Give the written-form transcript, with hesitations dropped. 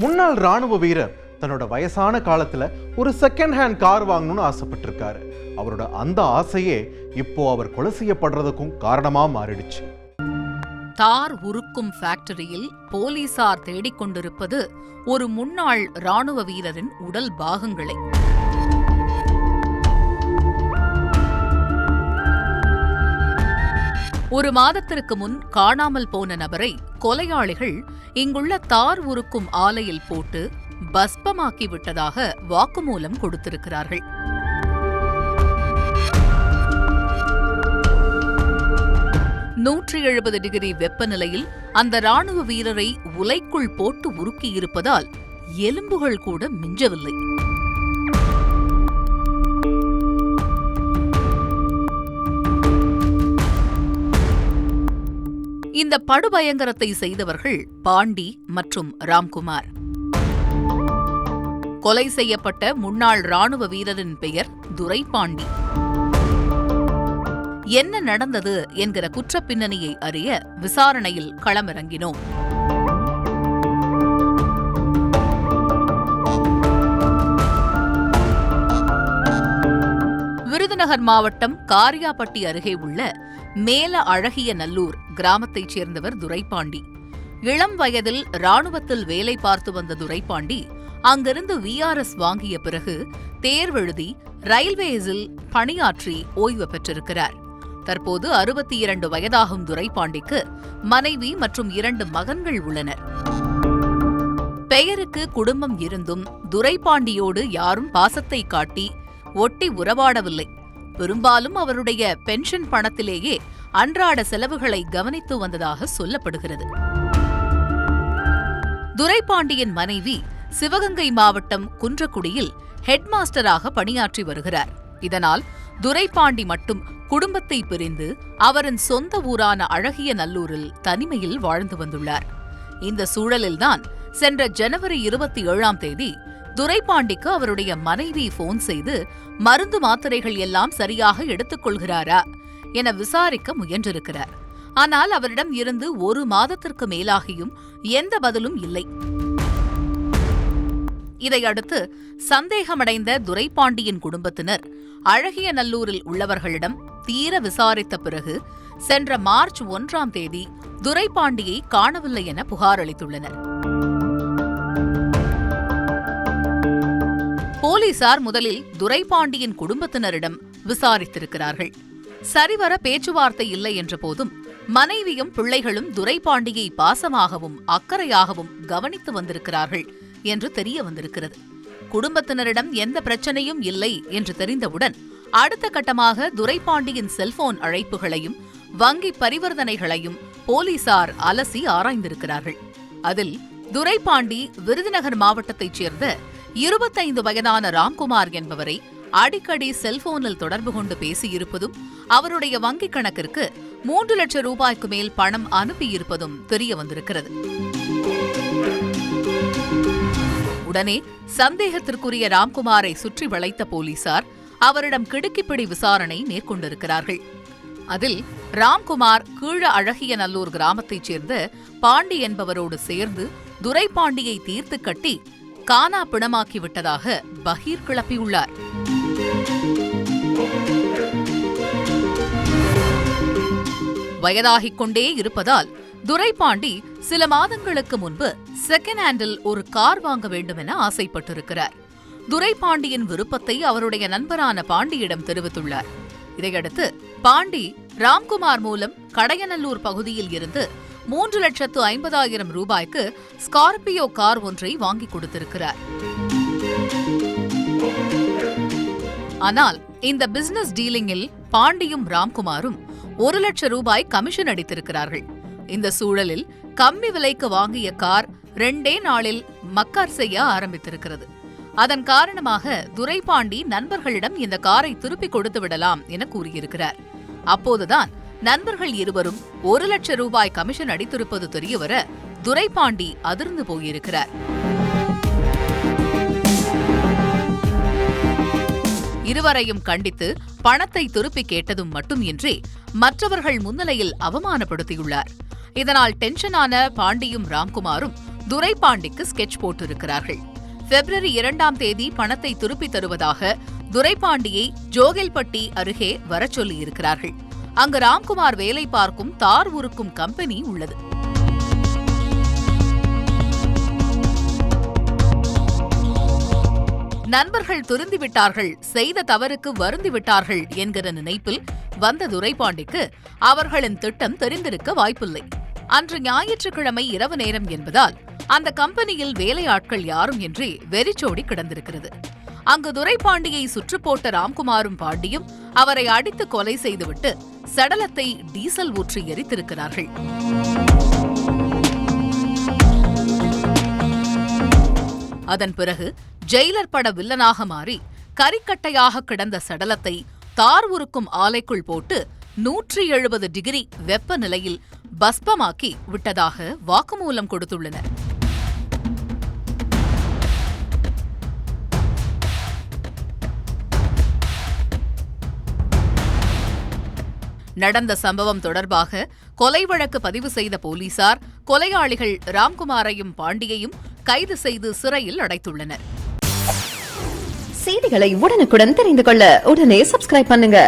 முன்னாள் ராணுவ வீரர் தன்னோட வயசான காலத்துல ஒரு செகண்ட் ஹேண்ட் கார் வாங்கணும்னு ஆசைப்பட்டிருக்காரு. அவரோட அந்த ஆசையே இப்போ அவர் கொலை செய்யப்படுறதுக்கும் காரணமா மாறிடுச்சு. தார் உருக்கும் ஃபேக்டரியில் போலீசார் தேடிக்கொண்டிருப்பது ஒரு முன்னாள் ராணுவ வீரரின் உடல் பாகங்களை. ஒரு மாதத்திற்கு முன் காணாமல் போன நபரை கொலையாளிகள் இங்குள்ள தார் உருக்கும் ஆலையில் போட்டு பஸ்பமாக்கி விட்டதாக வாக்குமூலம் கொடுத்திருக்கிறார்கள். -170 வெப்பநிலையில் அந்த ராணுவ வீரரை உலைக்குள் போட்டு உருக்கியிருப்பதால் எலும்புகள் கூட மிஞ்சவில்லை. இந்த படுபயங்கரத்தை செய்தவர்கள் பாண்டி மற்றும் ராம்குமார். கொலை செய்யப்பட்ட முன்னாள் ராணுவ வீரரின் பெயர் துரைபாண்டி. என்ன நடந்தது என்கிற குற்றப் பின்னணியை அறிய விசாரணையில் களமிறங்கினோம். விருதுநகர் மாவட்டம் காரியாபட்டி அருகே உள்ள மேல அழகிய நல்லூர் கிராமத்தைச் சேர்ந்தவர் துரைபாண்டி. இளம் வயதில் ராணுவத்தில் வேலை பார்த்து வந்த துரைபாண்டி அங்கிருந்து VRS வாங்கிய பிறகு தேர்வெழுதி ரயில்வேஸில் பணியாற்றி ஓய்வு பெற்றிருக்கிறார். தற்போது 62 வயதாகும் துரைபாண்டிக்கு மனைவி மற்றும் 2 மகன்கள் உள்ளனர். பெயருக்கு குடும்பம் இருந்தும் துரைபாண்டியோடு யாரும் பாசத்தை காட்டி ஒட்டி உறவாடவில்லை. பெரும்பாலும் அவருடைய பென்ஷன் பணத்திலேயே அன்றாட செலவுகளை கவனித்து வந்ததாக சொல்லப்படுகிறது. துரைபாண்டியின் மனைவி சிவகங்கை மாவட்டம் குன்றக்குடியில் ஹெட்மாஸ்டராக பணியாற்றி வருகிறார். இதனால் துரைபாண்டி மட்டும் குடும்பத்தை பிரிந்து அவரின் சொந்த ஊரான அழகிய நல்லூரில் தனிமையில் வாழ்ந்து வந்துள்ளார். இந்த சூழலில்தான் சென்ற ஜனவரி 27ஆம் தேதி துரைபாண்டிக்கு அவருடைய மனைவி போன் செய்து மருந்து மாத்திரைகள் எல்லாம் சரியாக எடுத்துக் கொள்கிறாரா என விசாரிக்க முயன்றிருக்கிறார். ஆனால் அவரிடம் இருந்து 1 மாதத்திற்கு மேலாகியும் எந்த பதிலும் இல்லை. இதையடுத்து சந்தேகமடைந்த துரைபாண்டியின் குடும்பத்தினர் அழகிய நல்லூரில் உள்ளவர்களிடம் தீர விசாரித்த பிறகு சென்ற மார்ச் 1ஆம் தேதி துரைபாண்டியை காணவில்லை என புகார் அளித்துள்ளனர். போலீசார் முதலில் துரைபாண்டியின் குடும்பத்தினரிடம் விசாரித்திருக்கிறார்கள். சரிவர பேச்சுவார்த்தை இல்லை என்ற போதும் மனைவியும் பிள்ளைகளும் துரைபாண்டியை பாசமாகவும் அக்கறையாகவும் கவனித்து வந்திருக்கிறார்கள் என்று தெரிய வந்திருக்கிறது. குடும்பத்தினரிடம் எந்த பிரச்சனையும் இல்லை என்று தெரிந்தவுடன் அடுத்த கட்டமாக துரைபாண்டியின் செல்போன் அழைப்புகளையும் வங்கி பரிவர்த்தனைகளையும் போலீசார் அலசி ஆராய்ந்திருக்கிறார்கள். அதில் துரைபாண்டி விருதுநகர் மாவட்டத்தைச் சேர்ந்த 25 வயதான ராம்குமார் என்பவரை அடிக்கடி செல்போனில் தொடர்பு கொண்டு பேசியிருப்பதும் அவருடைய வங்கிக் கணக்கிற்கு 3 லட்சம் ரூபாய்க்கு மேல் பணம் அனுப்பியிருப்பதும் தெரிய வந்திருக்கிறது. உடனே சந்தேகத்திற்குரிய ராம்குமாரை சுற்றி வளைத்த போலீசார் அவரிடம் கிடுக்கிப்பிடி விசாரணை மேற்கொண்டிருக்கிறார்கள். அதில் ராம்குமார் கீழ அழகிய நல்லூர் கிராமத்தைச் சேர்ந்த பாண்டி என்பவரோடு சேர்ந்து துரைபாண்டியை தீர்த்து கட்டி காணா பிணமாக்கிவிட்டதாக பகீர் கிளப்பியுள்ளார். வயதாகிக் கொண்டே இருப்பதால் துரைபாண்டி சில மாதங்களுக்கு முன்பு செகண்ட் ஹேண்டில் ஒரு கார் வாங்க வேண்டும் என ஆசைப்பட்டிருக்கிறார். துரைபாண்டியின் விருப்பத்தை அவருடைய நண்பரான பாண்டியிடம் தெரிவித்துள்ளார். இதையடுத்து பாண்டி ராம்குமார் மூலம் கடையநல்லூர் பகுதியில் இருந்து 3,50,000 ரூபாய்க்கு ஸ்கார்பியோ கார் ஒன்றை வாங்கி கொடுத்திருக்கிறார். ஆனால் இந்த பிசினஸ் டீலிங்கில் பாண்டியும் ராம்குமாரும் 1 லட்சம் ரூபாய் கமிஷன் அடித்திருக்கிறார்கள். இந்த சூழலில் கம்மி விலைக்கு வாங்கிய கார் 2 நாளில் மக்கார் செய்ய ஆரம்பித்திருக்கிறது. அதன் காரணமாக துரைபாண்டி நண்பர்களிடம் இந்த காரை திருப்பிக் கொடுத்து விடலாம் என கூறியிருக்கிறார். அப்போதுதான் நண்பர்கள் இருவரும் 1 லட்சம் ரூபாய் கமிஷன் அடித்திருப்பது தெரியவர துரைபாண்டி அதிர்ந்து போயிருக்கிறார். இருவரையும் கண்டித்து பணத்தை திருப்பி கேட்டதும் மட்டுமின்றி மற்றவர்கள் முன்னிலையில் அவமானப்படுத்தியுள்ளார். இதனால் டென்ஷனான பாண்டியும் ராம்குமாரும் துரைபாண்டிக்கு ஸ்கெட்ச் போட்டிருக்கிறார்கள். February 2ஆம் தேதி பணத்தை திருப்பித் தருவதாக துரைபாண்டியை ஜோகில்பட்டி அருகே வரச் சொல்லியிருக்கிறார்கள். அங்கு ராம்குமார் வேலை பார்க்கும் தார் உருக்கும் கம்பெனி உள்ளது. நண்பர்கள் திருந்திவிட்டார்கள், செய்த தவறுக்கு வருந்திவிட்டார்கள் என்கிற நினைப்பில் வந்த துரைபாண்டிக்கு அவர்களின் திட்டம் தெரிந்திருக்க வாய்ப்பில்லை. அன்று ஞாயிற்றுக்கிழமை இரவு நேரம் என்பதால் அந்த கம்பெனியில் வேலையாட்கள் யாரும் இன்றி வெறிச்சோடி கிடந்திருக்கிறது. அங்கு துரைபாண்டியை சுற்று போட்ட ராம்குமாரும் பாண்டியும் அவரை அடித்து கொலை செய்துவிட்டு சடலத்தை டீசல் ஊற்றி எரித்திருக்கிறார்கள். அதன் பிறகு ஜெயிலர் பட வில்லனாக மாறி கரிக்கட்டையாக கிடந்த சடலத்தை தார் உருக்கும் ஆலைக்குள் போட்டு 170 டிகிரி வெப்பநிலையில் பஸ்பமாக்கி விட்டதாக வாக்குமூலம் கொடுத்துள்ளனர். நடந்த சம்பவம் தொடர்பாக கொலை வழக்கு பதிவு செய்த போலீசார் கொலையாளிகள் ராம்குமாரையும் பாண்டியையும் கைது செய்து சிறையில் அடைத்துள்ளனர். செய்திகளை உடனுக்குடன் தெரிந்து கொள்ள உடனே சப்ஸ்கிரைப் பண்ணுங்க.